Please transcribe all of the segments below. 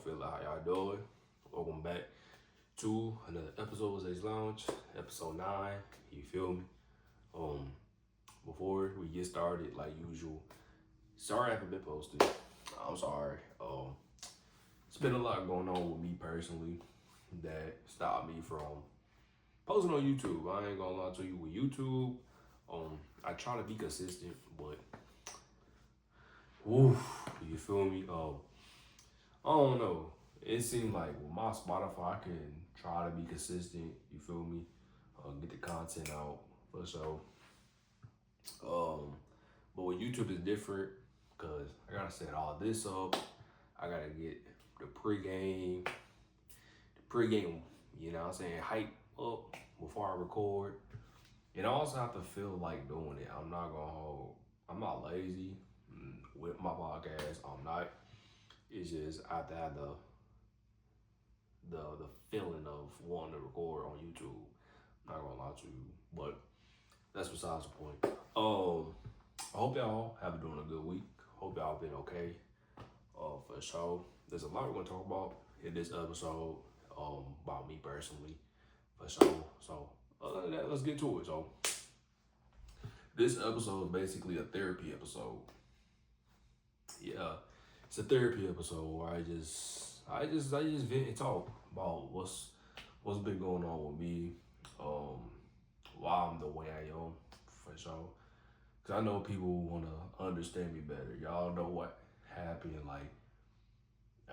feeling? How y'all doing? Welcome back to another episode of Zay's Lounge, episode 9. You feel me? Um, Before we get started, like usual, sorry I haven't been posted. I'm sorry. It's been a lot going on with me personally that stopped me from posting on YouTube. I ain't gonna lie to you with YouTube. I try to be consistent, but woof, you feel me? I don't know. It seemed like with my Spotify, I can try to be consistent. You feel me? Get the content out for sure. But with YouTube is different because I gotta set all this up. I gotta get the pregame. You know what I'm saying, hype up before I record. And I also have to feel like doing it. I'm not gonna hold. I'm not lazy with my podcast. I'm not. It's just I have to have the feeling of wanting to record on YouTube. I'm not gonna lie to you, but that's besides the point. I hope y'all have been doing a good week. Hope y'all been okay. For sure. There's a lot we're gonna talk about in this episode. About me personally, for sure. So other than that, let's get to it. So this episode is basically a therapy episode. Yeah, it's a therapy episode where I just vent and talk about what's been going on with me, why I'm the way I am, for sure. Cause I know people wanna understand me better. Y'all know what happened like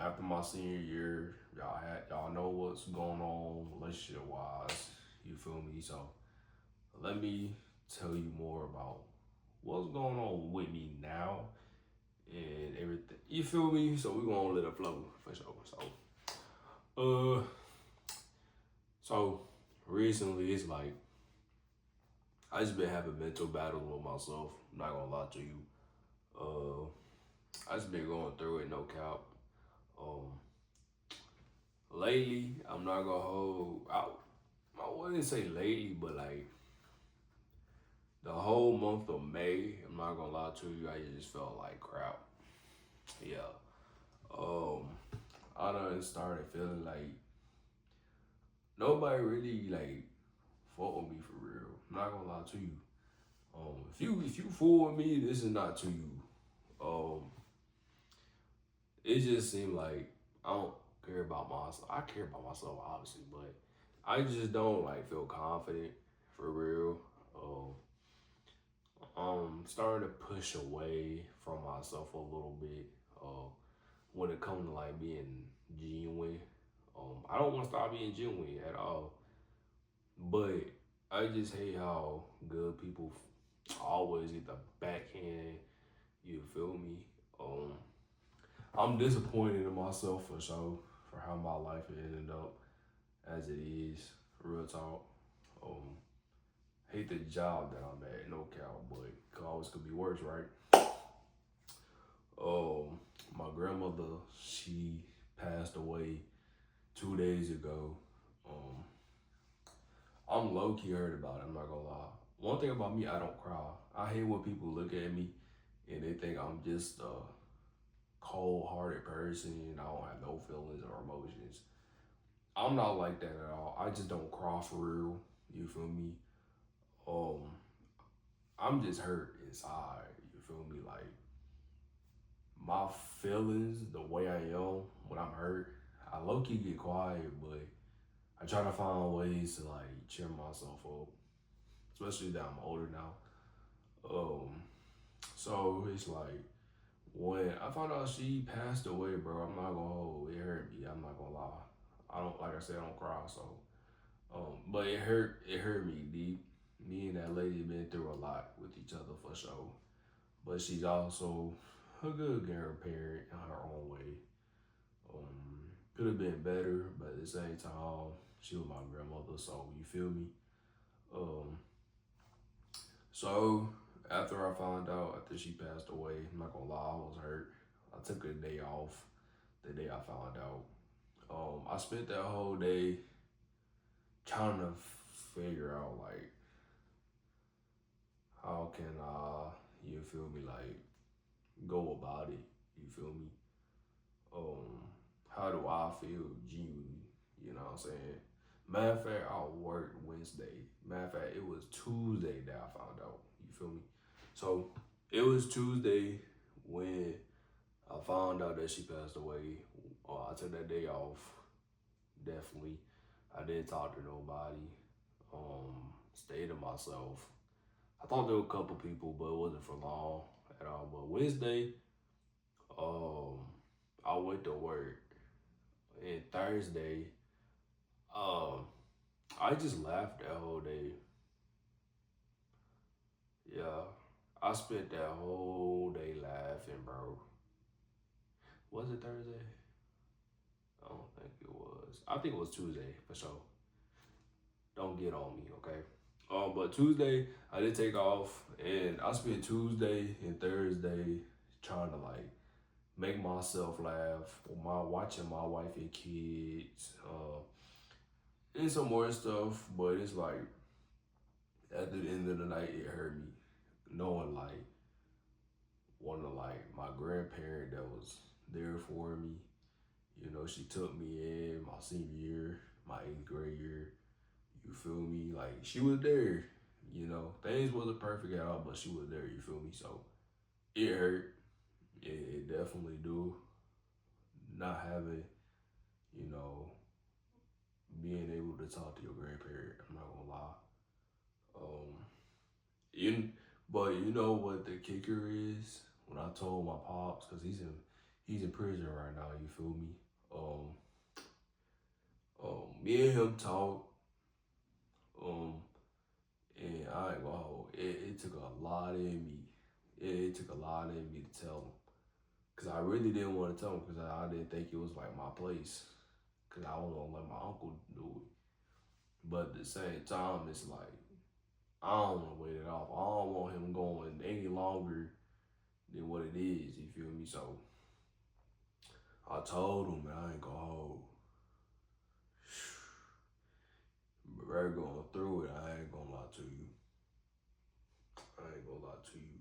after my senior year. Y'all know what's going on relationship wise. You feel me? So let me tell you more about what's going on with me now and everything. You feel me? So we gonna let it flow for sure. Uh, so recently it's like I just been having mental battles with myself. I'm not gonna lie to you. I just been going through it, no cap. Um, Lately I'm not gonna hold out. I wouldn't say lately, but like the whole month of May, I'm not gonna lie to you, I just felt like crap. Yeah. Um, I done started feeling like nobody really like fought with me for real. I'm not gonna lie to you. If you fool with me, this is not to you. Um, it just seemed like I don't care about myself. I care about myself obviously, but I just don't like feel confident for real. I'm starting to push away from myself a little bit. When it comes to like being genuine, I don't want to stop being genuine at all. But I just hate how good people always get the backhand. You feel me? Um, I'm disappointed in myself for sure for how my life ended up as it is. Real talk. Um, Hate the job that I'm at, no cap, but always could be worse, right? My grandmother, she passed away 2 days ago. Um, I'm low key hurt about it. I'm not gonna lie. One thing about me, I don't cry. I hate when people look at me and they think I'm just a cold-hearted person. I don't have no feelings or emotions. I'm not like that at all. I just don't cry for real. You feel me? Um, I'm just hurt inside. You feel me? Like my feelings, the way I am when I'm hurt, I low key get quiet, but I try to find ways to like cheer myself up, especially that I'm older now. Um, so it's like when I found out she passed away, bro, I'm not gonna hold it hurt me. I'm not gonna lie. I don't like I said I don't cry, so but it hurt me deep. Me and that lady been through a lot with each other for sure. But she's also a good grandparent in her own way. Could have been better, but at the same time, she was my grandmother, so you feel me? Um, so after I found out, after she passed away, I'm not gonna lie, I was hurt. I took a day off the day I found out. I spent that whole day trying to figure out like how can I, you feel me, like go about it. You feel me? Um, how do feel genuinely. You know what I'm saying? Matter of fact, I worked Wednesday. Matter of fact, it was Tuesday that I found out. You feel me? So it was Tuesday when I found out that she passed away. I took that day off. Definitely. I didn't talk to nobody. Stayed to myself. I thought there were a couple people, but it wasn't for long at all. But Wednesday, um, I went to work. And Thursday, um, I just laughed that whole day. Yeah, I spent that whole day laughing, bro. Was it Thursday? I don't think it was. I think it was Tuesday for sure. Don't get on me, okay? But Tuesday I did take off, and I spent Tuesday and Thursday trying to like make myself laugh, watching my wife and kids, and some more stuff. But it's like at the end of the night, it hurt me knowing like one of like my grandparent that was there for me. You know, she took me in my senior year, my 8th grade year. You feel me? Like she was there. You know, things wasn't perfect at all, but she was there. You feel me? So it hurt. It definitely do. Not having, you know, being able to talk to your grandparent. I'm not gonna lie. Um, you, but you know what the kicker is? When I told my pops, cause he's in prison right now. You feel me? Um, me and him talk. Um, and I ain't gonna hold. It took a lot in me. It took a lot in me to tell him. Cause I really didn't want to tell him because I didn't think it was like my place. Cause I was gonna let my uncle do it. But at the same time, it's like I don't want to wait it off. I don't want him going any longer than what it is. You feel me? So I told him, man, I ain't gonna hold. But we're going through it. I ain't gonna lie to you. I ain't gonna lie to you.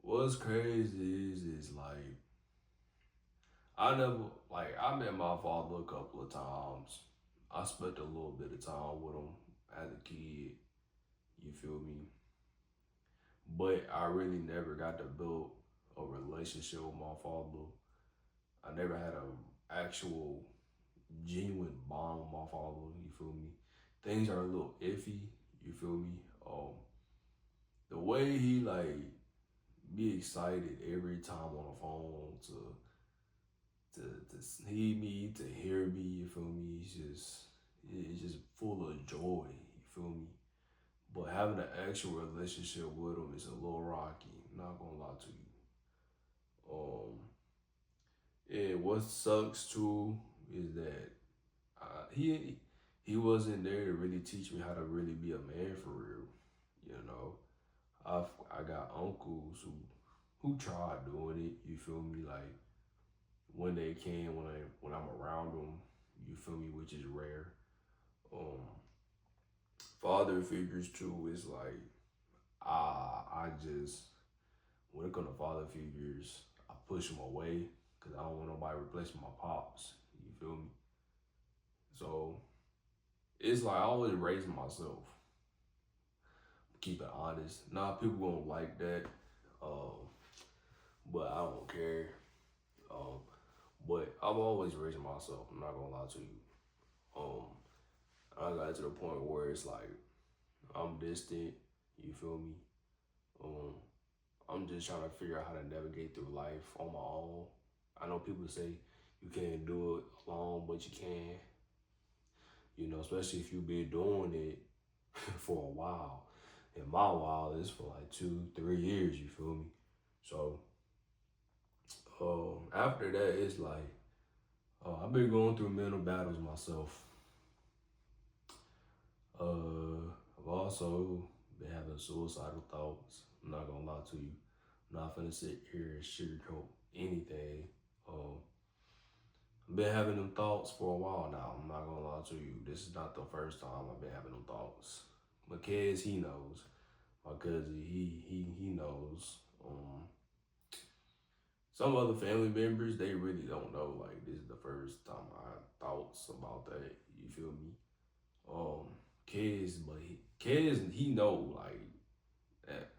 What's crazy is like I met my father a couple of times. I spent a little bit of time with him as a kid. You feel me? But I really never got to build a relationship with my father. I never had a actual genuine bond with my father. You feel me? Things are a little iffy. You feel me? The way he like be excited every time on the phone to see me, to hear me, you feel me? It's just full of joy, you feel me? But having an actual relationship with him is a little rocky, not gonna lie to you. And what sucks too is that he wasn't there to really teach me how to really be a man for real. You know, I got uncles who tried doing it. You feel me? Like when they can, when I'm around them, you feel me, which is rare. Um, Father figures too is like I just when it comes to father figures, I push them away because I don't want nobody replacing my pops. You feel me? So it's like I always raising myself. Keep it honest. Now people won't like that, um, but I don't care. Um, but I'm always raising myself. I'm not gonna lie to you. Um, I got to the point where it's like I'm distant. You feel me? Um, I'm just trying to figure out how to navigate through life on my own. I know people say you can't do it alone, but you can. You know, especially if you've been doing it for a while. And my while is for like 2, 3 years. You feel me? So after that, it's like I've been going through mental battles myself. I've also been having suicidal thoughts. I'm not gonna lie to you. I'm not gonna sit here and sugarcoat anything. I've been having them thoughts for a while now. I'm not gonna lie to you. This is not the first time I've been having them thoughts. My kids, he knows. My cousin, he knows. some other family members, they really don't know. Like this is the first time I had thoughts about that. You feel me? Kids, but kids, he know like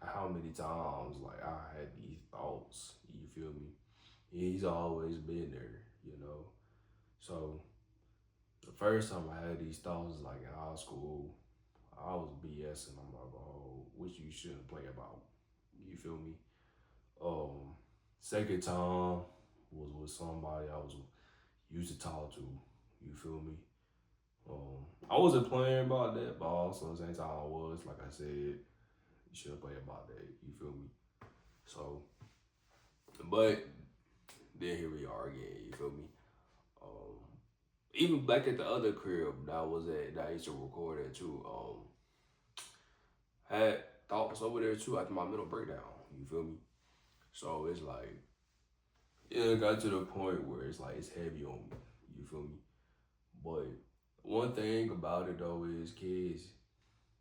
how many times like I had these thoughts. You feel me? He's always been there, you know. So the first time I had these thoughts was like in high school. I was BSing. I'm like, oh, which you shouldn't play about. You feel me? Um, Second time was with somebody I was used to talk to. You feel me? I wasn't playing about that, but also at the same time I was. Like I said, you should play about that. You feel me? So, but then here we are again. You feel me? Um, Even back at the other crib that I was at, that I used to record at too. Had thoughts over there too after my mental breakdown. You feel me? So it's like, yeah, it got to the point where it's like it's heavy on me. You feel me? But one thing about it though is, kids,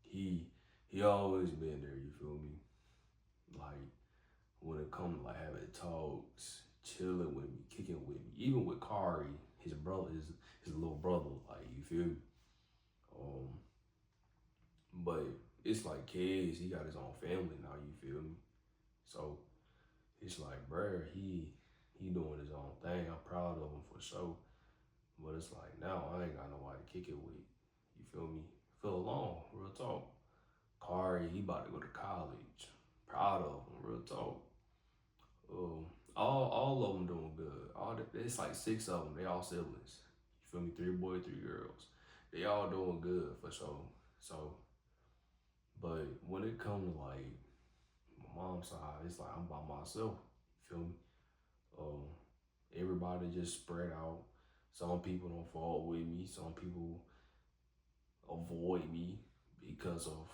he he always been there. You feel me? Like when it comes to like having talks, chilling with me, kicking with me, even with Kari, his brother, his little brother. Like you feel me? Um, but it's like kids. He got his own family now. You feel me? So it's like, bruh, he doing his own thing. I'm proud of him for sure. But it's like now I ain't got nobody to kick it with. You feel me? Feel alone, real talk. Kari, he about to go to college. Proud of him, real talk. All of them doing good. It's like six of them. They all siblings. You feel me? Three boys, three girls. They all doing good for sure. So, but when it comes to like my mom's side, it's like I'm by myself. You feel me? Um, Everybody just spread out. Some people don't fall with me. Some people avoid me because of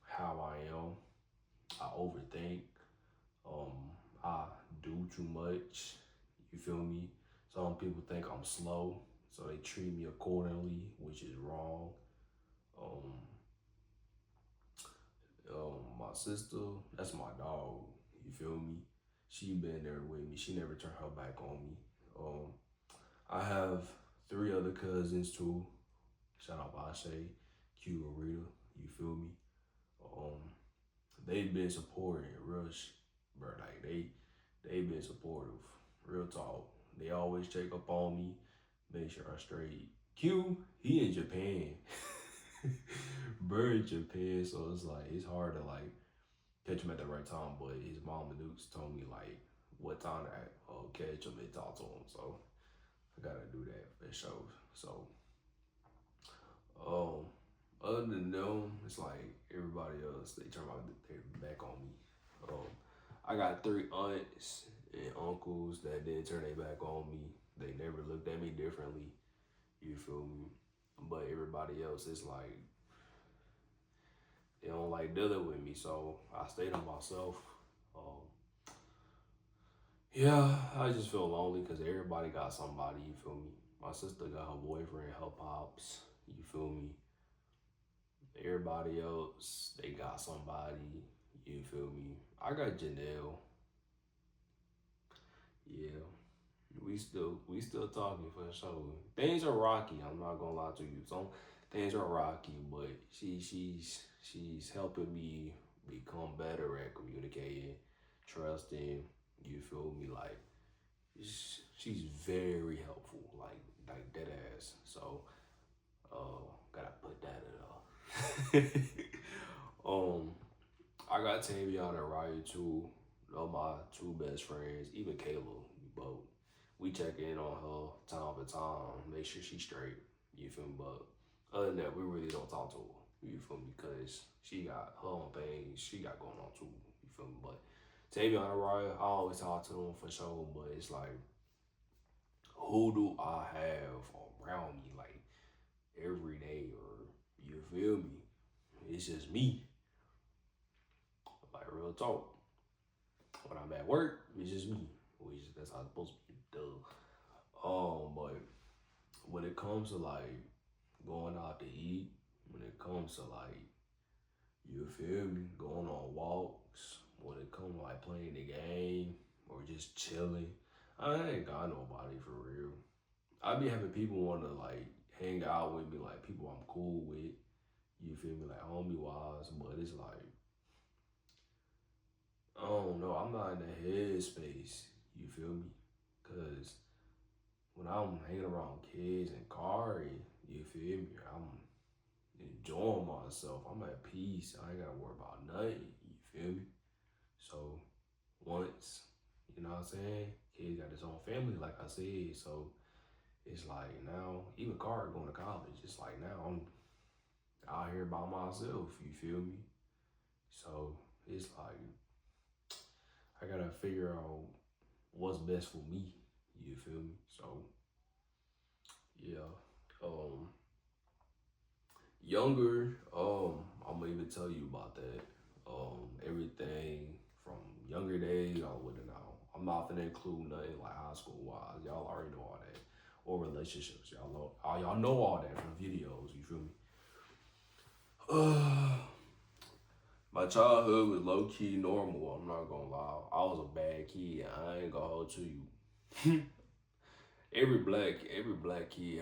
how I am. I overthink. I do too much. You feel me? Some people think I'm slow, so they treat me accordingly, which is wrong. Um, my sister, that's my dog. You feel me? She been there with me. She never turned her back on me. I have three other cousins too. Shout out Bashe, Q, and Rita. You feel me? Um, they've been supporting Rush, bro. Like they been supportive. Real talk. They always check up on me, make sure I'm straight. Q, he in Japan. Bro in Japan, so it's like it's hard to like catch him at the right time. But his mom and Dukes told me like what time to catch him and talk to him. So I gotta do that for sure. So um, other than them, it's like everybody else. They turn their back on me. I got three aunts and uncles that didn't turn their back on me. They never looked at me differently. You feel me? But everybody else is like they don't like dealing with me, so I stay to myself. Um, yeah, I just feel lonely because everybody got somebody. You feel me? My sister got her boyfriend, her pops. You feel me? Everybody else, they got somebody. You feel me? I got Janelle. Yeah, we still talking for sure. Things are rocky. I'm not gonna lie to you. Some things are rocky, but she's helping me become better at communicating, trusting. You feel me? Like she's very helpful. Like dead ass. So gotta put that in um, I got Tavion and Ryu too. They're my two best friends. Even Kayla, both. We check in on her time to time, make sure she's straight. You feel me? But other than that, we really don't talk to her. You feel me? Because she got her own things she got going on too. You feel me? But Tavion and Ryu, I always talk to them for sure. But it's like, who do I have around me like every day? Or you feel me? It's just me. Like real talk. When I'm at work, it's just me. Which that's how it's supposed to be. Duh. But when it comes to like going out to eat, when it comes to like you feel me, going on walks, when it comes to like playing the game or just chilling, I ain't got nobody for real. I be having people want to like hang out with me, like people I'm cool with. You feel me, like homie wise, but it's like I don't know. I'm not in the headspace. You feel me? Cause when I'm hanging around kids and Kari, you feel me? I'm enjoying myself. I'm at peace. I ain't gotta worry about nothing. You feel me? So once, you know what I'm saying? Kid got his own family, like I said. So it's like now, even Kari going to college, it's like now I'm out here by myself. You feel me? So it's like I gotta figure out what's best for me. You feel me? So yeah. Um Younger, I'm gonna even tell you about that. Everything from younger days all the way to now. I'm not gonna include nothing like high school wise. Y'all already know all that. Or relationships. Y'all know all that from videos, you feel me? My childhood was low key normal, I'm not gonna lie. I was a bad kid. I ain't gonna hold to you. every black kid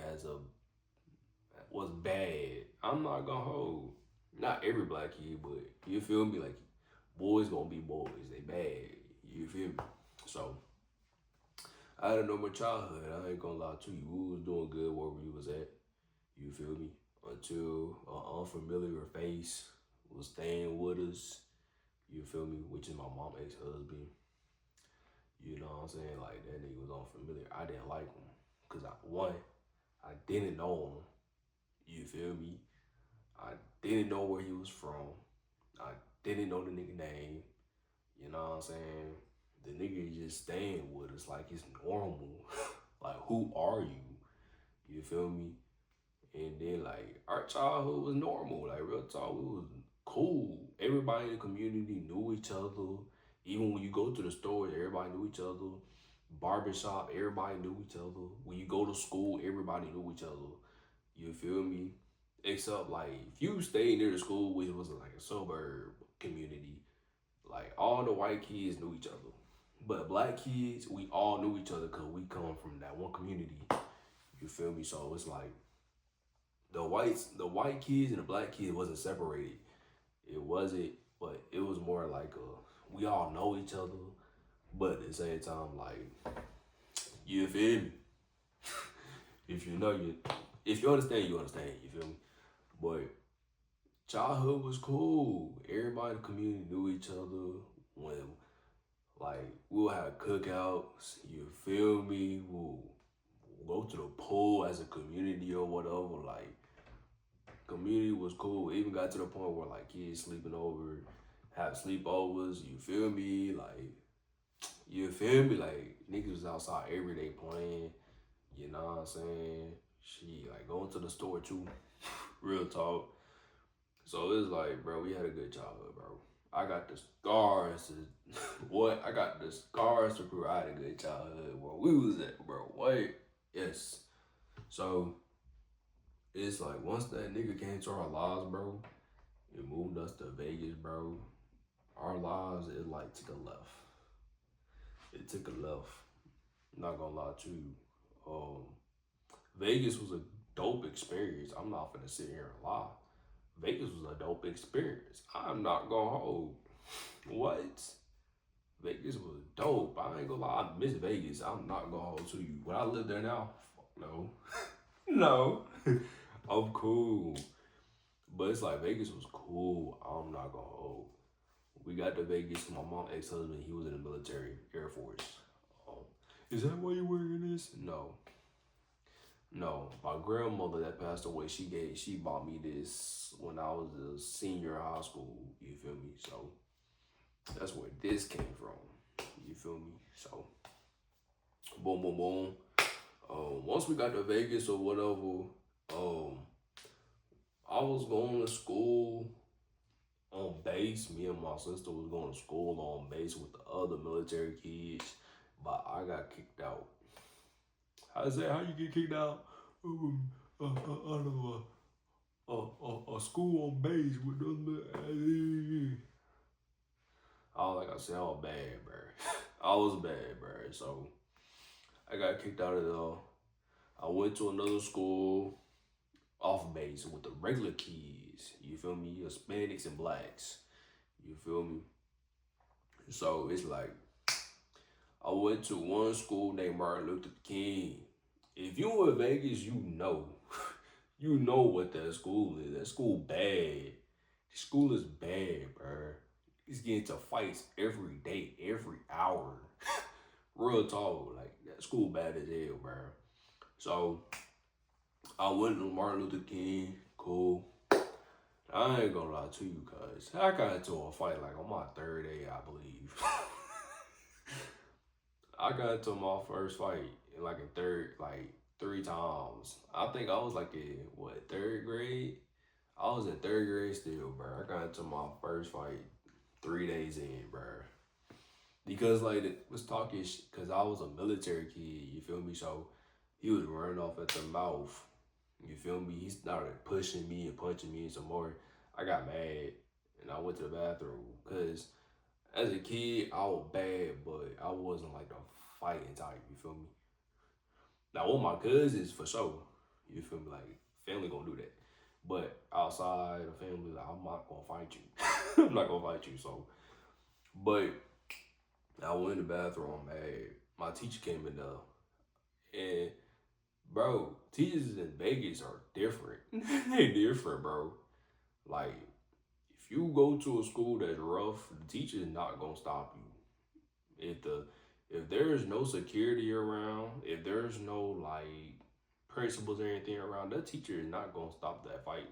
was bad. I'm not gonna hold. Not every black kid, but you feel me? Like boys gonna be boys. They bad. You feel me? So I had a normal childhood. I ain't gonna lie to you. We was doing good wherever we was at. You feel me? Until an unfamiliar face was staying with us. You feel me? Which is my mom ex-husband. You know what I'm saying? Like that nigga was unfamiliar. I didn't like him. Cause I didn't know him. You feel me? I didn't know where he was from. I didn't know the nigga name. You know what I'm saying? The nigga just staying with us like it's normal. Like, who are you? You feel me? And then, like, our childhood was normal. Like, real talk, we was cool. Everybody in the community knew each other. Even when you go to the store, everybody knew each other. Barbershop, everybody knew each other. When you go to school, everybody knew each other. You feel me? Except like if you stayed near the school, which was like a suburb community, like all the white kids knew each other. But black kids, we all knew each other because we come from that one community. You feel me? So it's like the white kids and the black kids wasn't separated. It wasn't, but it was more like we all know each other, but at the same time, like you feel me? If you know you, if you understand, you understand. You feel me? But childhood was cool. Everybody in the community knew each other. When like we'll have cookouts, you feel me? We'll go to the pool as a community or whatever. Like community was cool. It even got to the point where like kids sleeping over, have sleepovers. You feel me? Like you feel me? Like niggas was outside every day playing. You know what I'm saying? She like going to the store too. Real talk. So it's like, bro, we had a good childhood, bro. I got the scars to what? I got the scars to prove I had a good childhood. Where we was at, bro. What? Yes. So it's like once that nigga came to our lives, bro, it moved us to Vegas, bro. Our lives, it like took a left. It took a left. Not gonna lie to you. Vegas was a dope experience. I'm not gonna sit here and lie. Vegas was a dope experience. I'm not gonna hold. What? Vegas was dope. I ain't gonna lie. I miss Vegas. I'm not gonna hold to you. When I live there now, fuck no. No. I'm cool. But it's like Vegas was cool. I'm not gonna hold. We got to Vegas. My mom ex-husband, he was in the military, Air Force. Um, is that why you're wearing this? No. No, my grandmother that passed away, she bought me this when I was a senior in high school. You feel me? So that's where this came from. You feel me? So boom, boom, boom. Once we got to Vegas or whatever, I was going to school on base. Me and my sister was going to school on base with the other military kids, but I got kicked out. I said, how you get kicked out? Out of a school on base with those. I was like I said, I was bad, bro. I was bad, bro. So I got kicked out of there. I went to another school off base with the regular kids. You feel me? Hispanics and blacks. You feel me? So it's like I went to one school named Martin Luther King. If you in Vegas, you know. You know what that school is. That school bad. School is bad, bro. He's getting to fights every day, every hour. Real talk. Like, that school bad as hell, bro. So, I went to Martin Luther King. Cool. I ain't gonna lie to you, cuz I got into a fight like on my third day, I believe. I got into my first fight like in third, like 3 times. I think I was like in what, third grade? I was in third grade still, bro. I got into my first fight 3 days in, bro. Because like it was talking, cause I was a military kid. You feel me? So he was running off at the mouth. You feel me? He started pushing me and punching me some more. I got mad and I went to the bathroom because as a kid I was bad, but I wasn't like the fighting type. You feel me? Now with my cousins for sure. You feel me? Like family gonna do that. But outside the family, like, I'm not gonna fight you. I'm not gonna fight you. So, but I went in the bathroom, mad. My teacher came in there, and bro, teachers in Vegas are different. They different, bro. Like, if you go to a school that's rough, the teacher is not gonna stop you. If there's no security around, if there's no like principals or anything around, that teacher is not gonna stop that fight.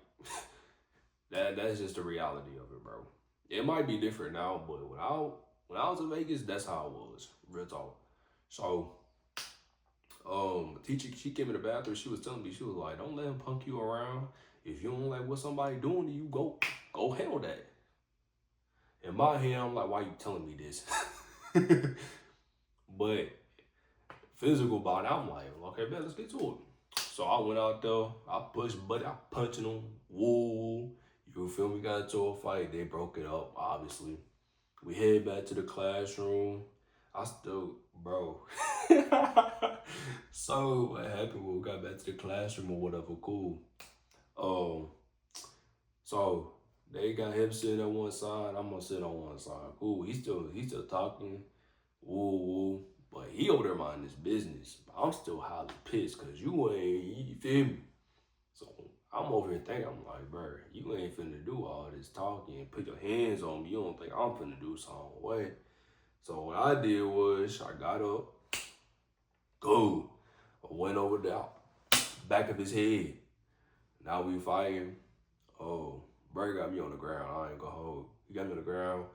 That's just the reality of it, bro. It might be different now, but when I was in Vegas, that's how it was. Real talk. So teacher, she came in the bathroom, she was telling me, she was like, don't let him punk you around. If you don't like what somebody doing to you, go handle that. In my head, I'm like, why you telling me this? But physical body, I'm like, okay, man, let's get to it. So I went out there, I pushed buddy, I punching him, woo. You feel me? Got into a fight, they broke it up, obviously. We head back to the classroom. I still, bro. So what happened when we got back to the classroom or whatever, cool. Um, so they got him sitting on one side, I'm gonna sit on one side. Cool. He's still talking. Woo woo. But he over there minding his business. But I'm still highly pissed because you feel me? So I'm over here thinking, I'm like, bro, you ain't finna do all this talking and put your hands on me. You don't think I'm finna do something. What? So what I did was I got up, go, I went over the back of his head. Now we fighting. Oh, bro got me on the ground. I ain't gonna hold. He got me on the ground.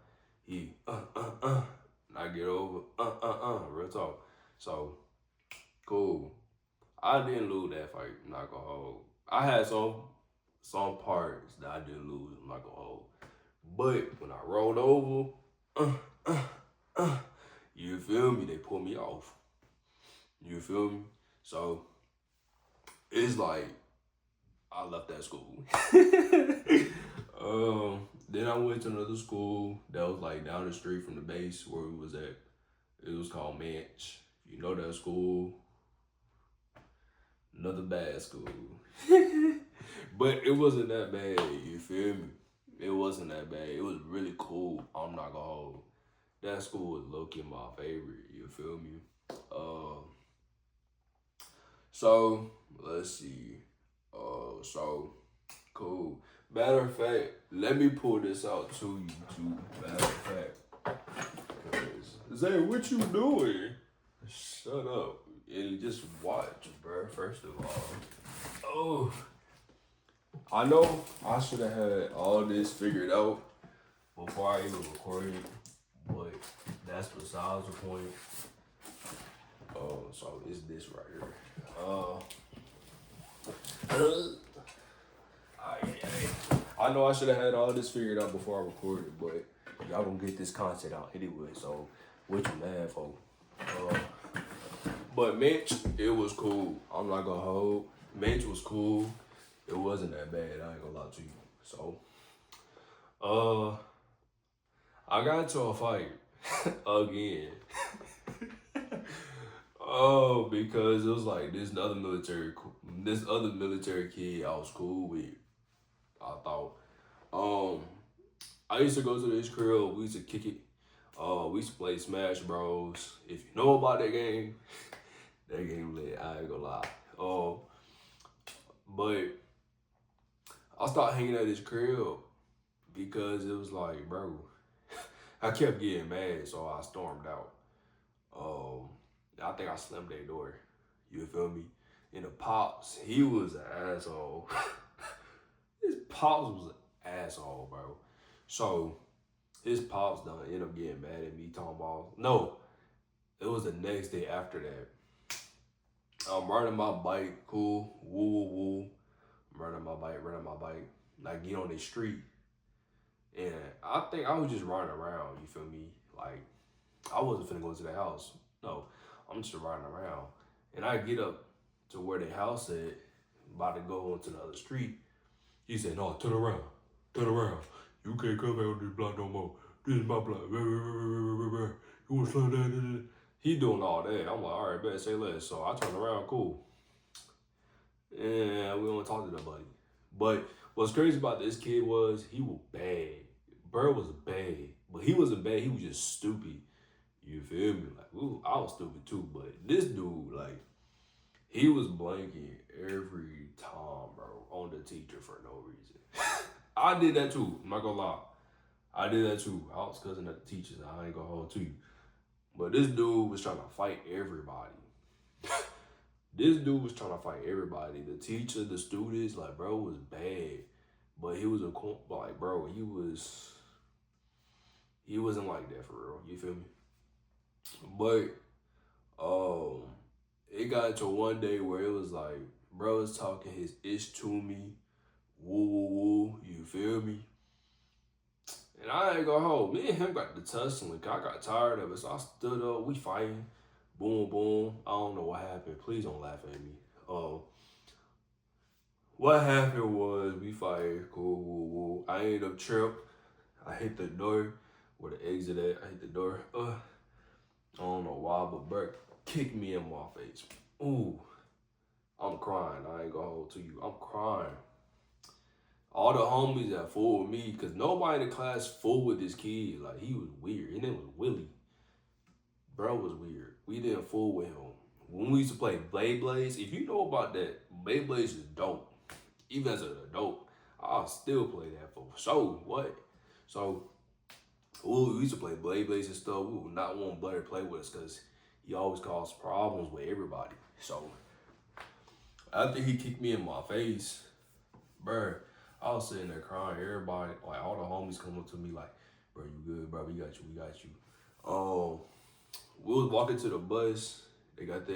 He and I get over real talk. So cool. I didn't lose that fight. I'm not gonna hold. I had some parts that I didn't lose. I'm not gonna hold. But when I rolled over, you feel me? They pulled me off. You feel me? So it's like I left that school. Then I went to another school that was like down the street from the base where we was at. It was called Manch. If you know that school, another bad school. But it wasn't that bad, you feel me? It wasn't that bad. It was really cool. I'm not gonna hold. That school was low-key my favorite, you feel me? So let's see. So cool. Matter of fact, let me pull this out to you too. Matter of fact, Zay, what you doing? Shut up and just watch, bro. First of all, oh, I know I should have had all this figured out before I even recorded, but that's besides the point. So it's this right here. I know I should have had all this figured out before I recorded, but y'all gonna get this content out anyway, so what you mad for? But Mitch, it was cool. I'm not gonna hold. Mitch was cool. It wasn't that bad, I ain't gonna lie to you. So, I got into a fight again. Oh, because it was like this other military kid I was cool with. I thought. Um, I used to go to this crib. We used to kick it. We used to play Smash Bros. If you know about that game lit. I ain't gonna lie. But I started hanging at his crib because it was like, bro, I kept getting mad, so I stormed out. Um, I think I slammed their door. You feel me? And the pops, he was an asshole. His pops was an asshole, bro. So his pops done end up getting mad at me talking about no. It was the next day after that. I'm riding my bike, cool, woo woo woo. I'm riding my bike. Like get on the street. And I think I was just riding around, you feel me? Like I wasn't finna go to the house. No, I'm just riding around. And I get up to where the house at, about to go onto the other street. He said, no, turn around. Turn around. You can't come out on this block no more. This is my block. You want to slow down? He doing all that. I'm like, all right, bet, say less. So I turn around, cool. And we don't talk to nobody. But what's crazy about this kid was he was bad. Bird was bad. But he wasn't bad. He was just stupid. You feel me? Like, ooh, I was stupid too. But this dude, like, he was blanking every time, bro, on the teacher for no reason. I did that too. I'm not gonna lie. I did that too. I was cussing at the teachers. I ain't gonna hold to you. But this dude was trying to fight everybody. This dude was trying to fight everybody. The teacher, the students, like, bro, was bad. But he was like, bro, he wasn't like that for real. You feel me? But it got to one day where it was like, bro was talking his ish to me, woo woo woo, you feel me? And I ain't gonna hold. Me and him got to tussling. I got tired of it, so I stood up. We fighting, boom boom. I don't know what happened. Please don't laugh at me. What happened was we fired, cool woo woo. I ended up tripped. I hit the door where the exit at. I hit the door. I don't know why, but Bert kicked me in my face. Ooh, I'm crying. I ain't gonna hold to you. I'm crying. All the homies that fool with me, cause nobody in the class fool with this kid. Like he was weird. His name was Willie. Bro was weird. We didn't fool with him. When we used to play Blades, if you know about that, Blades is dope. Even as an adult, I'll still play that for so what? So we used to play Blades and stuff. We would not want Blair to play with us because he always caused problems with everybody. So after he kicked me in my face, bruh, I was sitting there crying. Everybody, like all the homies come up to me like, bro, you good, bro? We got you. We was walking to the bus. They got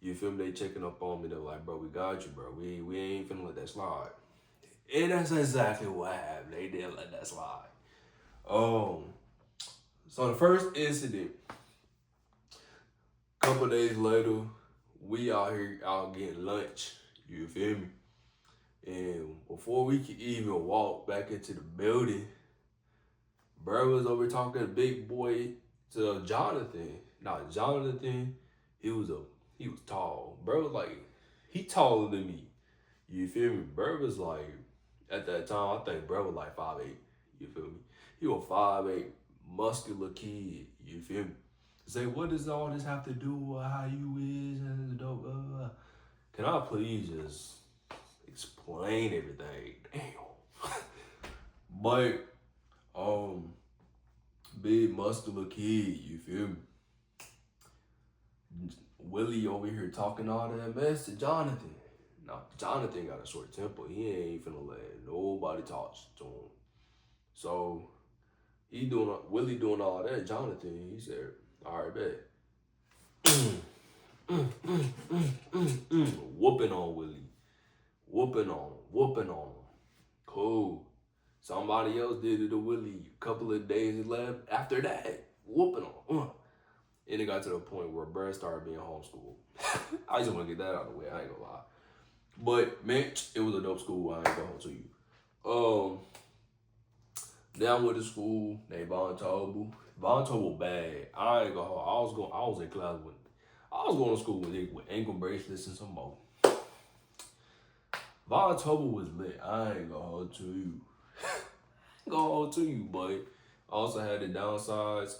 you feel me? They checking up on me. They're like, bro, we got you, bro. We ain't finna let that slide. And that's exactly what happened. They didn't let that slide. So the first incident, couple days later, we out here out getting lunch. You feel me? And before we could even walk back into the building, bro was over talking to the big boy to Jonathan. Now Jonathan, he was tall. Bro was like, he taller than me. You feel me? Bro was like, at that time, I think bro was like 5'8". You feel me? He was 5'8", muscular kid. You feel me? Say, what does all this have to do with how you is and the dope? Can I please just explain everything? Damn. But big muscular kid, you feel me? Willie over here talking all that mess to Jonathan. Now Jonathan got a short temper. He ain't finna let nobody talk to him. So Willie doing all that. Jonathan, he said, all right, bet. Whooping on Willie. Whooping on him. Cool. Somebody else did it to Willie a couple of days left after that. Whooping on him. And it got to the point where Brad started being homeschooled. I just want to get that out of the way. I ain't gonna lie. But, man, it was a dope school. I ain't gonna hold to you. Then I went to school named Von Tobel. Von Tobel bad. I ain't gonna hold. I was in class with I was going to school with ankle bracelets and some more. Voltober was lit. I ain't gonna hold to you. Gonna hold to you, but I also had the downsides.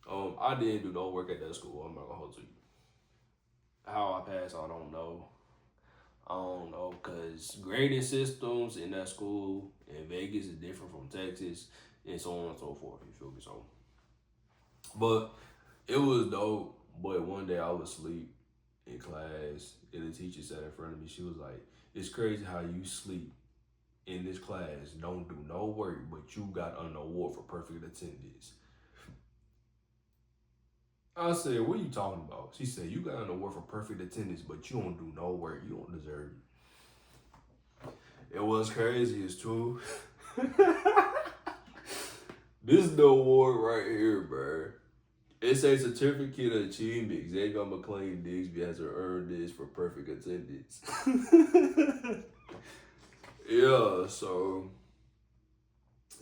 I didn't do no work at that school. I'm not gonna hold to you. How I passed, I don't know. I don't know, cause grading systems in that school in Vegas is different from Texas, and so on and so forth. You feel me? So, but it was dope. But one day I was asleep in class, and the teacher sat in front of me. She was like, "It's crazy how you sleep in this class, don't do no work, but you got an award for perfect attendance." I said, "What are you talking about?" She said, "You got an award for perfect attendance, but you don't do no work. You don't deserve it." It was crazy as too. This is the award right here, bro. It's a certificate of achievement. Xavier McLean Digsby has earned this for perfect attendance. Yeah, so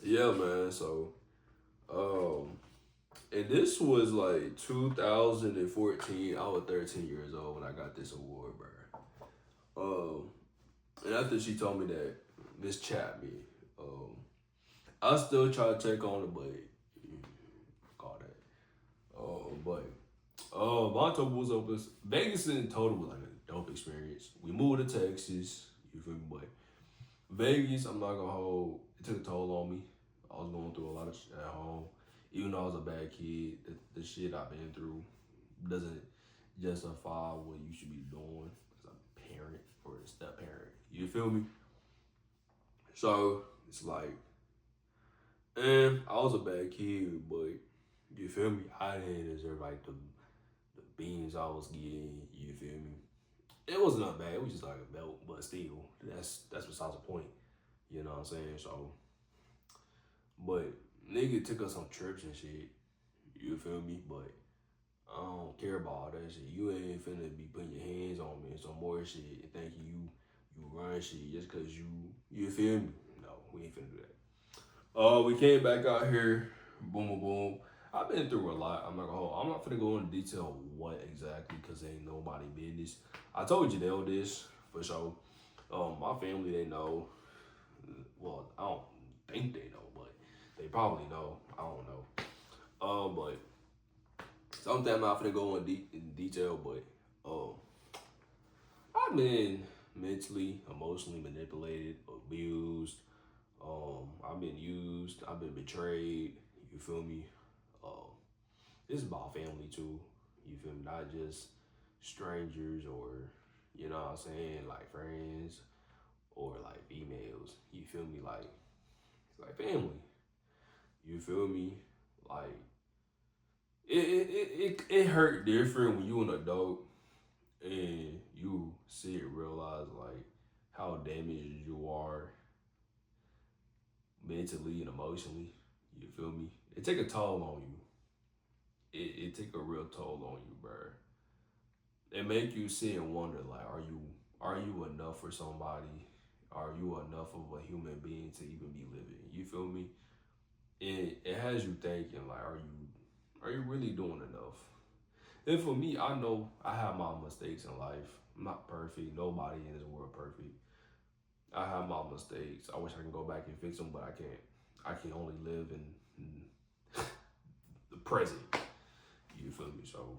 yeah, man. So um and this was like 2014. I was 13 years old when I got this award, bro. And after she told me that, Miss Chapman, um, I still try to check on her, but call that. But Monto was up. Vegas in total was like a dope experience. We moved to Texas. You feel me? But Vegas, I'm not gonna hold. It took a toll on me. I was going through a lot of shit at home. Even though I was a bad kid, the shit I've been through doesn't justify what you should be doing as a parent or a step parent. You feel me? So it's like, and I was a bad kid, but you feel me? I didn't deserve like the beans I was getting. You feel me? It wasn't that bad. It was just like a belt, but still, that's besides the point. You know what I'm saying? So, but nigga took us on trips and shit. You feel me? But I don't care about all that shit. You ain't finna be putting your hands on me and some more shit and thinking you run shit just cause you feel me? No, we ain't finna do that. We came back out here, boom boom boom. I've been through a lot. I'm not gonna hold. I'm not gonna go into detail what exactly because ain't nobody business. I told you Janelle this for sure. My family they know. Well, I don't think they know, but they probably know. I don't know. But something I'm not gonna go in detail, but I've been mentally, emotionally manipulated, abused. I've been used. I've been betrayed. You feel me? Um, it's about family too. You feel me? Not just strangers or you know what I'm saying, like friends or like females. You feel me? Like it's like family. You feel me? Like it hurt different when you an adult and you see it realize like how damaged you are mentally and emotionally. You feel me? It take a toll on you. It take a real toll on you, bro. It make you sit and wonder like, are you enough for somebody? Are you enough of a human being to even be living? You feel me? It has you thinking like, are you really doing enough? And for me, I know I have my mistakes in life. I'm not perfect. Nobody in this world perfect. I have my mistakes. I wish I can go back and fix them, but I can't. I can only live in the present. You feel me? So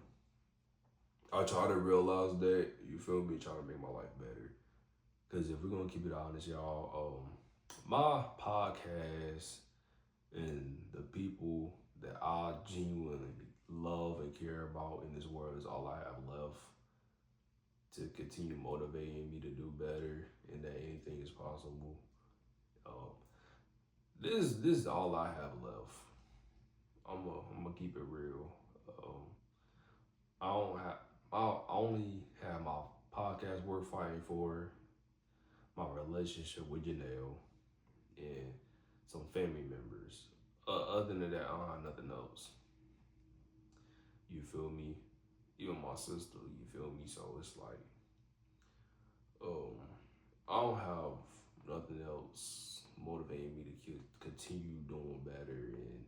I try to realize that. You feel me? Try to make my life better. Because if we're gonna keep it honest, y'all, my podcast and the people that I genuinely love and care about in this world is all I have left to continue motivating me to do better and that anything is possible. Um, this is all I have left. I'm gonna keep it real. Um, I don't have I only have my podcast worth fighting for, my relationship with Janelle, and some family members. Other than that, I don't have nothing else. You feel me? Even my sister, you feel me? So it's like, um, I don't have nothing else motivating me to continue doing better and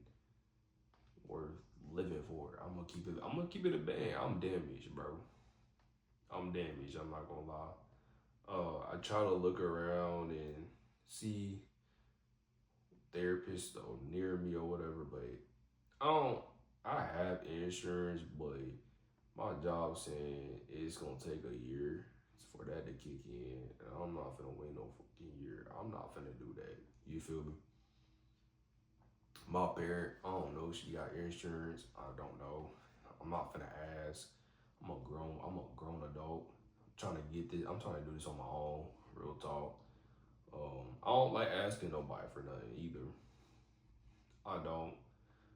worth living for. I'm gonna keep it. I'm gonna keep it a band. I'm damaged, bro. I'm damaged. I'm not gonna lie. I try to look around and see therapists or near me or whatever, but I don't. I have insurance, but my job saying it's gonna take a year for that to kick in. And I'm not finna wait no fucking year. I'm not finna do that. You feel me? My parent, I don't know. She got insurance. I don't know. I'm not finna ask. I'm a grown adult. I'm trying to get this. I'm trying to do this on my own. Real talk. I don't like asking nobody for nothing either. I don't,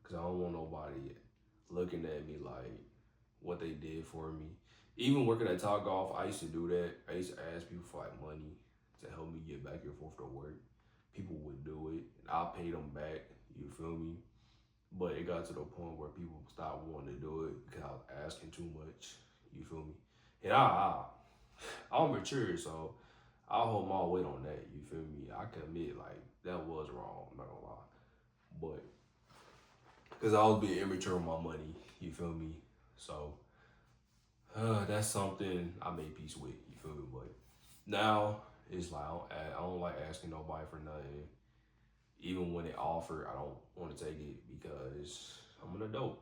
cause I don't want nobody looking at me like what they did for me. Even working at Top Golf, I used to do that. I used to ask people for like money to help me get back and forth to work. People would do it, and I paid them back. You feel me? But it got to the point where people stopped wanting to do it because I was asking too much. You feel me? And I'm mature, so I'll hold my weight on that. You feel me? I can admit like that was wrong. I'm not gonna lie, but because I was being immature with my money. You feel me? So that's something I made peace with. You feel me? But now it's like I don't like asking nobody for nothing. Even when they offer, I don't want to take it because I'm an adult.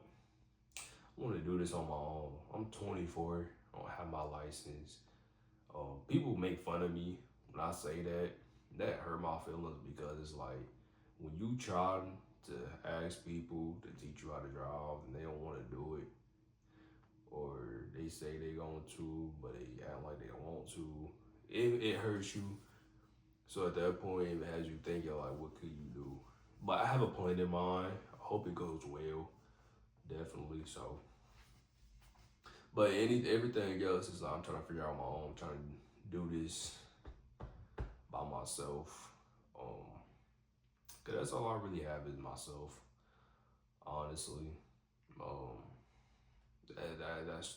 I want to do this on my own. I'm 24. I don't have my license. People make fun of me when I say that. That hurt my feelings because it's like when you try to ask people to teach you how to drive and they don't want to do it, or they say they going to, but they act like they don't want to. It hurts you. So at that point, it has you thinking like, what could you do? But I have a plan in mind. I hope it goes well. Definitely. So, but everything else is like, I'm trying to figure out my own. I'm trying to do this by myself. Cause that's all I really have is myself. Honestly, um,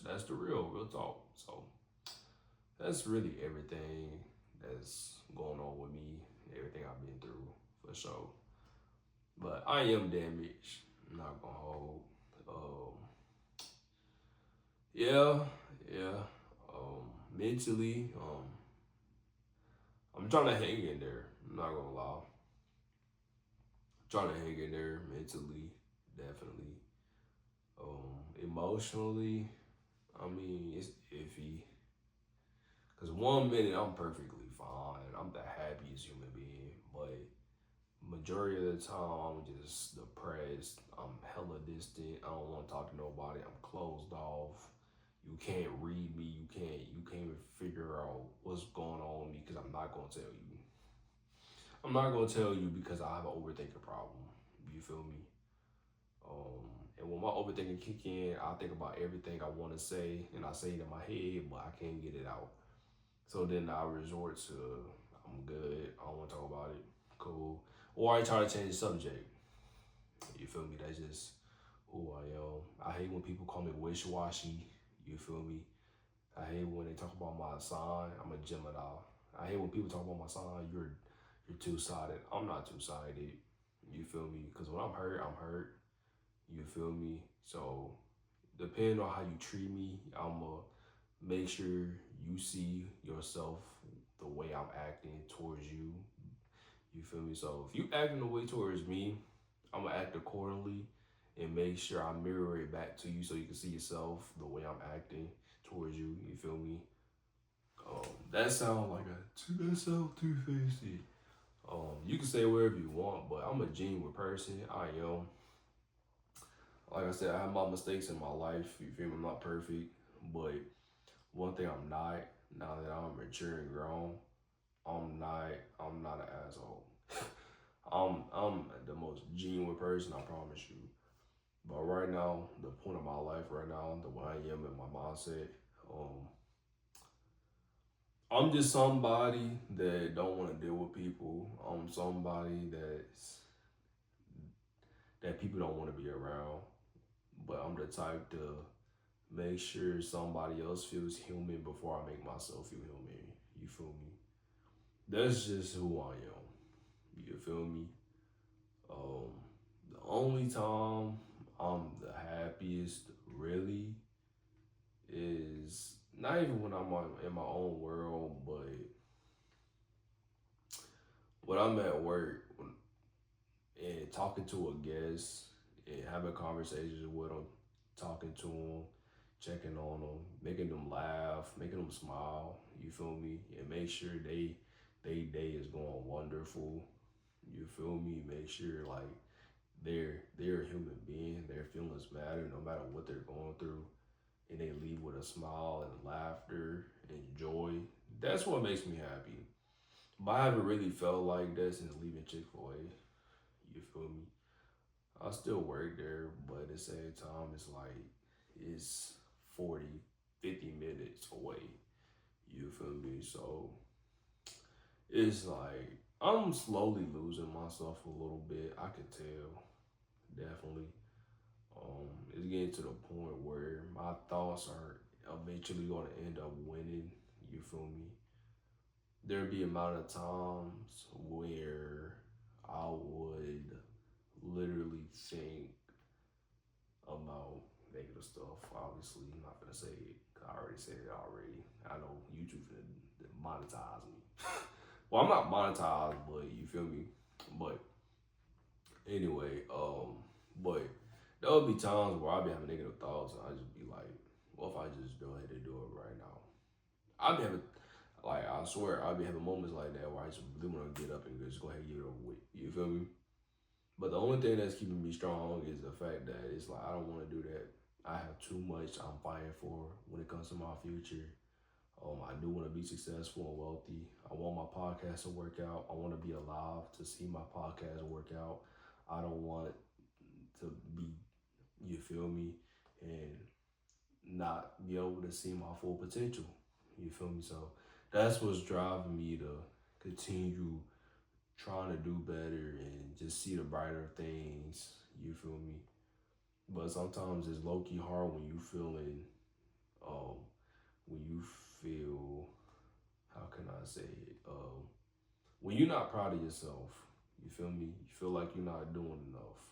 that's the real talk. So that's really everything that's going on with me, everything I've been through for sure. But I am damaged. I'm not gonna hold. Um, yeah, yeah. Mentally, I'm trying to hang in there. I'm not gonna lie. I'm trying to hang in there mentally, definitely. Emotionally, I mean, it's iffy. Cause one minute I'm perfectly fine. I'm the happiest human being, but majority of the time I'm just depressed. I'm hella distant. I don't want to talk to nobody. I'm closed off. You can't read me. You can't even figure out what's going on with me because I'm not gonna tell you. I'm not gonna tell you because I have an overthinking problem. You feel me? And when my overthinking kick in, I think about everything I want to say and I say it in my head, but I can't get it out. So then I resort to I'm good. I don't want to talk about it. Cool. Or I try to change the subject. You feel me? That's just who I am. I hate when people call me wish-washy. You feel me? I hate when they talk about my sign. I'm a Gemini. I hate when people talk about my sign. You're two-sided. I'm not two-sided. You feel me? Because when I'm hurt, I'm hurt. You feel me? So depending on how you treat me, I'ma make sure you see yourself the way I'm acting towards you. You feel me? So if you acting the way towards me, I'm gonna act accordingly and make sure I mirror it back to you so you can see yourself the way I'm acting towards you. You feel me? That sound too faced. You can say whatever you want, but I'm a genuine person. I am. Like I said, I have my mistakes in my life. You feel me? I'm not perfect, but one thing I'm not, now that I'm mature and grown, I'm not an asshole. I'm the most genuine person, I promise you. But right now, the point of my life right now, the way I am in my mindset, um, I'm just somebody that don't want to deal with people. I'm somebody that people don't want to be around. But I'm the type to make sure somebody else feels human before I make myself feel human. You feel me? That's just who I am. You feel me? Um, the only time I'm the happiest really is not even when I'm in my own world, but when I'm at work and talking to a guest and having conversations with them, talking to them, checking on them, making them laugh, making them smile. You feel me? And make sure they day is going wonderful. You feel me? Make sure like they're a human being. Their feelings matter no matter what they're going through, and they leave with a smile and laughter and joy. That's what makes me happy. But I haven't really felt like that since leaving Chick-fil-A. You feel me? I still work there, but at the same time, it's like it's 40, 50 minutes away. You feel me? So it's like I'm slowly losing myself a little bit. I can tell, definitely. It's getting to the point where my thoughts are eventually going to end up winning. You feel me? There'd be amount of times where I would literally think about negative stuff. Obviously, I'm not gonna say it 'cause I already said it already. I know YouTube finna monetize me. Well, I'm not monetized, but you feel me. But anyway, but there will be times where I'll be having negative thoughts, and I just be like, "What if I just go ahead and do it right now?" I'll be having, like, I swear, I'll be having moments like that where I just really want to get up and just go ahead and get it over with. You feel me? But the only thing that's keeping me strong is the fact that it's like I don't want to do that. I have too much I'm fighting for when it comes to my future. I do want to be successful and wealthy. I want my podcast to work out. I want to be alive to see my podcast work out. I don't want to be, you feel me, and not be able to see my full potential. You feel me? So that's what's driving me to continue trying to do better and just see the brighter things. You feel me? But sometimes it's low key hard when you feeling, um, when you feel, how can I say it? When you're not proud of yourself. You feel me? You feel like you're not doing enough.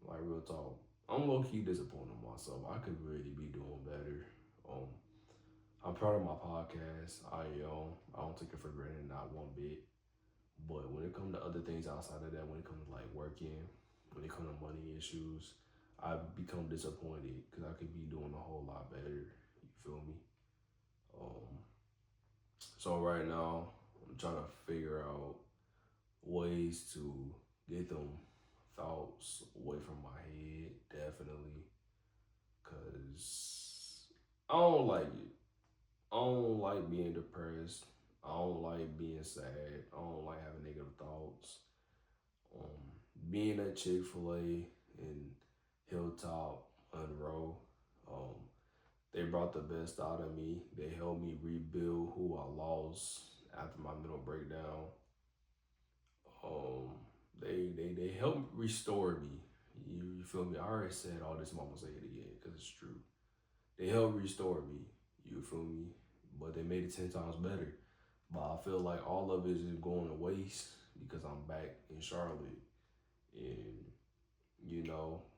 Like real talk. I'm low key disappointed in myself. I could really be doing better. Um, I'm proud of my podcast. I don't take it for granted, not one bit. But when it comes to other things outside of that, when it comes to like working, when it comes to money issues, I've become disappointed because I could be doing a whole lot better. You feel me? Um, so right now, I'm trying to figure out ways to get them thoughts away from my head, definitely, because I don't like it. I don't like being depressed. I don't like being sad. I don't like having negative thoughts. Um, Being at Chick-fil-A and Hilltop Monroe, um, they brought the best out of me. They helped me rebuild who I lost after my mental breakdown. Um, they helped restore me. You feel me? I already said all this, but I'm gonna say it again because it's true. They helped restore me. You feel me? But they made it 10 times better. But I feel like all of it is going to waste because I'm back in Charlotte, and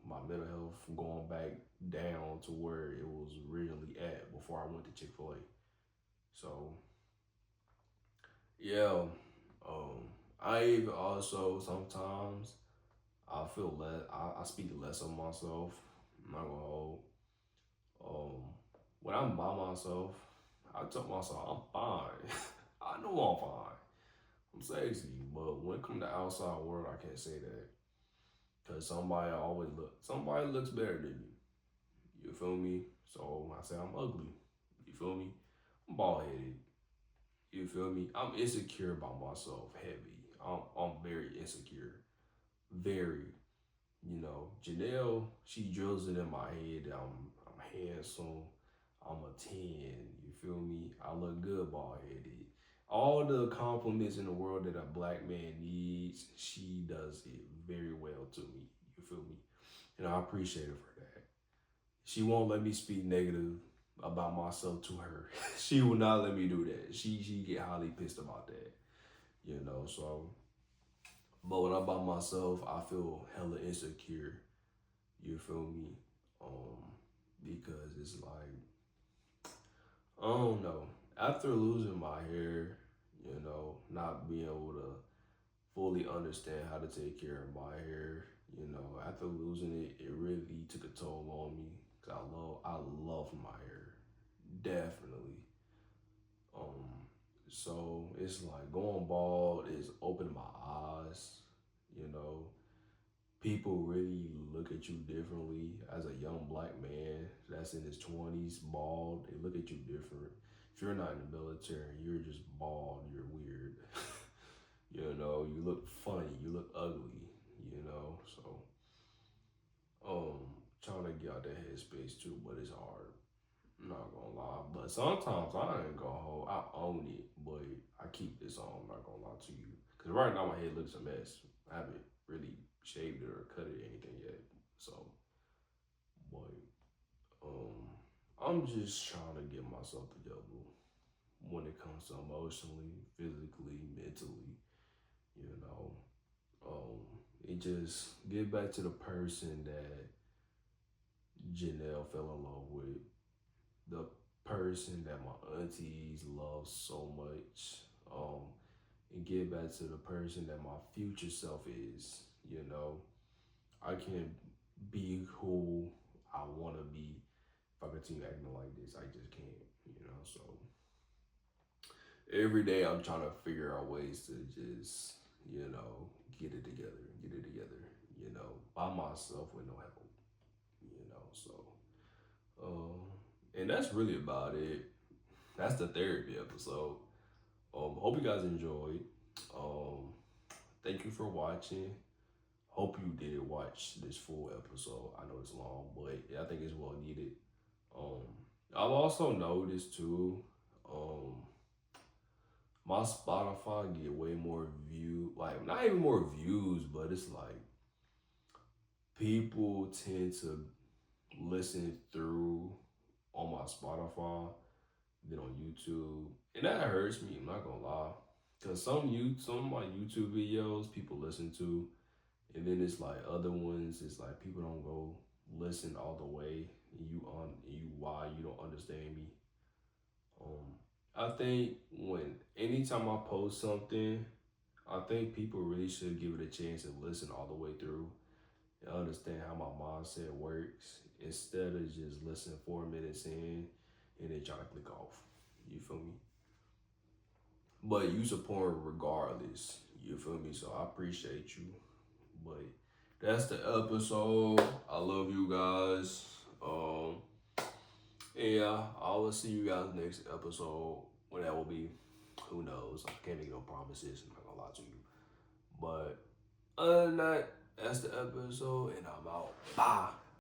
my mental health going back down to where it was originally at before I went to Chick-fil-A. So yeah, I even also sometimes I feel less. I speak less of myself. I'm not gonna hold. Um, when I'm by myself, I tell myself I'm fine. I know I'm fine. I'm sexy, but when it comes to the outside world, I can't say that because somebody looks better than me. You feel me? So I say I'm ugly. You feel me? I'm bald headed. You feel me? I'm insecure about myself, heavy. I'm very insecure. Very. Janelle, she drills it in my head that I'm handsome. I'm a 10. You feel me? I look good bald headed. All the compliments in the world that a black man needs, she does it very well to me. You feel me? And I appreciate her for that. She won't let me speak negative about myself to her. She will not let me do that. She get highly pissed about that. So but when I'm by myself, I feel hella insecure. You feel me? Because it's like don't know. After losing my hair, not being able to fully understand how to take care of my hair, after losing it, it really took a toll on me. Cause I love my hair, definitely. Um, so it's like going bald is opening my eyes. You know, people really look at you differently as a young black man that's in his 20s, bald. They look at you different. If you're not in the military, you're just bald. You're weird. You look funny. You look ugly. So trying to get out that headspace too, but it's hard. I'm not gonna lie, but sometimes I ain't gonna hold. I own it, but I keep this on. I'm not gonna lie to you, cause right now my head looks a mess. I haven't really shaved it or cut it or anything yet. So, but I'm just trying to get myself together when it comes to emotionally, physically, mentally. You know, it just get back to the person that Janelle fell in love with, the person that my aunties love so much, and get back to the person that my future self is. I can be who I want to be if I continue acting like this. I just can't. So every day I'm trying to figure out ways to just get it together, by myself with no help. So and that's really about it. That's the therapy episode. Hope you guys enjoyed. Um, thank you for watching. Hope you did watch this full episode. I know it's long, but I think it's well needed. Um, I've also noticed too, um, my Spotify get way more view, like not even more views, but it's like people tend to listen through on my Spotify than on YouTube, and that hurts me. I'm not gonna lie, cause some of my YouTube videos people listen to, and then it's like other ones. It's like people don't go listen all the way. And you why you don't understand me. I think anytime I post something, I think people really should give it a chance and listen all the way through and understand how my mindset works instead of just listening 4 minutes in and then trying to click off. You feel me? But you support regardless. You feel me? So I appreciate you. But that's the episode. I love you guys. Yeah, I will see you guys next episode. When that will be, who knows? I can't make no promises. I'm not gonna lie to you. But other than that, that's the episode, and I'm out. Bye.